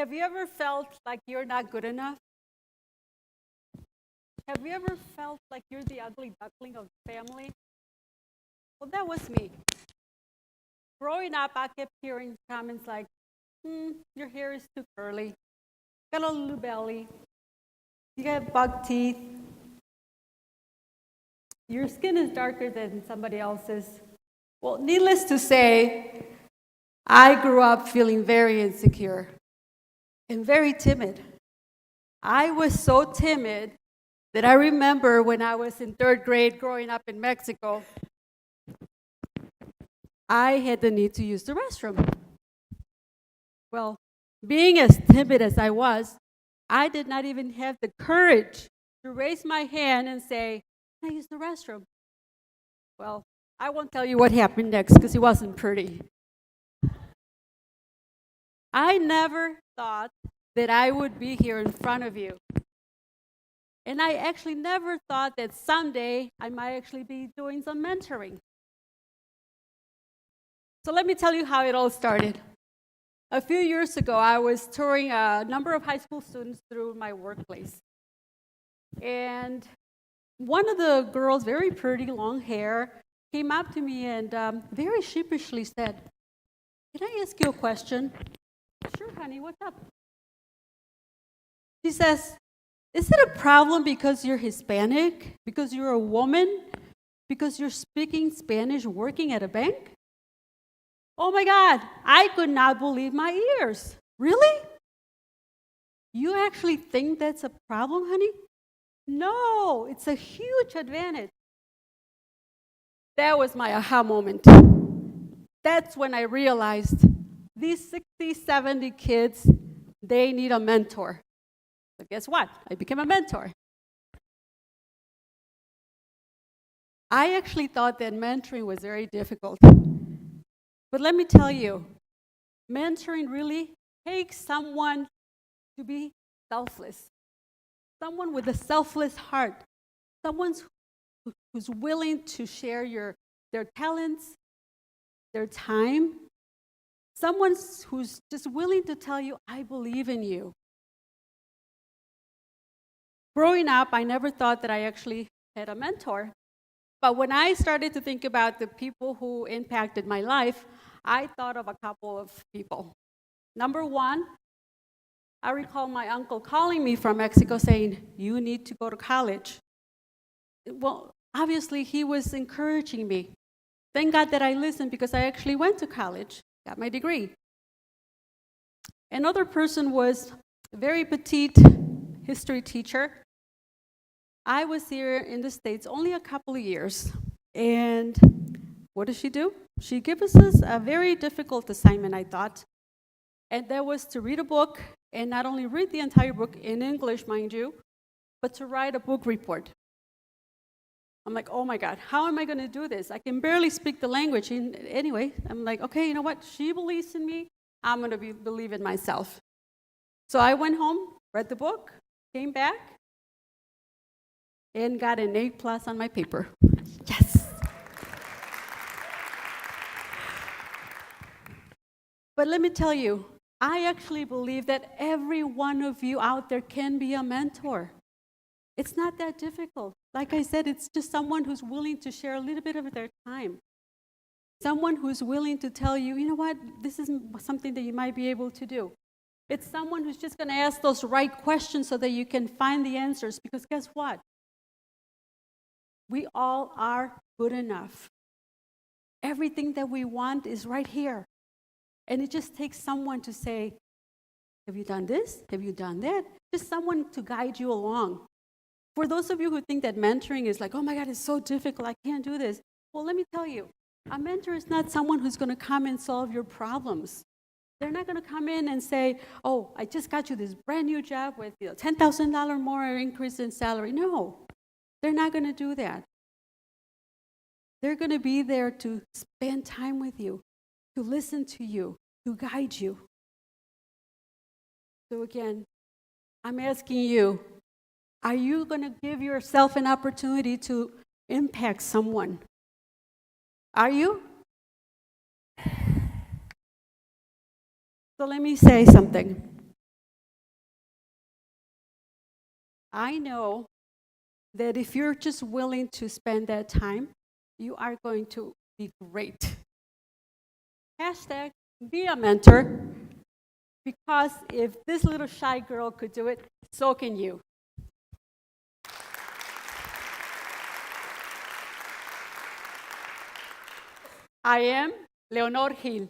Have you ever felt like you're not good enough? Have you ever felt like you're the ugly duckling of the family? Well, that was me. Growing up, I kept hearing comments like, your hair is too curly, got a little belly, you got buck teeth, your skin is darker than somebody else's. Well, needless to say, I grew up feeling very insecure and very timid. I was so timid that I remember when I was in third grade growing up in Mexico, I had the need to use the restroom. Well, being as timid as I was, I did not even have the courage to raise my hand and say, "Can I use the restroom?" Well, I won't tell you what happened next because it wasn't pretty. I never thought that I would be here in front of you. And I actually never thought that someday I might actually be doing some mentoring. So let me tell you how it all started. A few years ago, I was touring a number of high school students through my workplace. And one of the girls, very pretty, long hair, came up to me and very sheepishly said, "Can I ask you a question?" "Sure, honey, what's up?" She says, "Is it a problem because you're Hispanic, because you're a woman, because you're speaking Spanish working at a bank?" Oh my God, I could not believe my ears. Really? You actually think that's a problem, honey? No, it's a huge advantage. That was my aha moment. That's when I realized these 60, 70 kids, they need a mentor. So guess what? I became a mentor. I actually thought that mentoring was very difficult. But let me tell you, mentoring really takes someone to be selfless, someone with a selfless heart, someone who's willing to share their talents, their time, someone who's just willing to tell you, "I believe in you." Growing up, I never thought that I actually had a mentor. But when I started to think about the people who impacted my life, I thought of a couple of people. Number one, I recall my uncle calling me from Mexico saying, "You need to go to college." Well, obviously, he was encouraging me. Thank God that I listened because I actually went to college, got my degree. Another person was a very petite history teacher. I was here in the States only a couple of years. And what does she do? She gave us a very difficult assignment, I thought. And that was to read a book, and not only read the entire book in English, mind you, but to write a book report. I'm like, oh my God, how am I going to do this? I can barely speak the language. Anyway, I'm like, okay, you know what? She believes in me. I'm going to believe in myself. So I went home, read the book, came back, and got an A+ on my paper. Yes. But let me tell you, I actually believe that every one of you out there can be a mentor. It's not that difficult. Like I said, it's just someone who's willing to share a little bit of their time. Someone who's willing to tell you, you know what, this is something that you might be able to do. It's someone who's just going to ask those right questions so that you can find the answers. Because guess what? We all are good enough. Everything that we want is right here. And it just takes someone to say, "Have you done this? Have you done that?" Just someone to guide you along. For those of you who think that mentoring is like, "Oh my God, it's so difficult, I can't do this." Well, let me tell you, a mentor is not someone who's going to come and solve your problems. They're not going to come in and say, "Oh, I just got you this brand new job with $10,000 more increase in salary." No, they're not going to do that. They're going to be there to spend time with you, to listen to you, to guide you. So again, I'm asking you, are you going to give yourself an opportunity to impact someone? Are you? So let me say something. I know that if you're just willing to spend that time, you are going to be great. Hashtag be a mentor, because if this little shy girl could do it, so can you. I am Leonor Gil.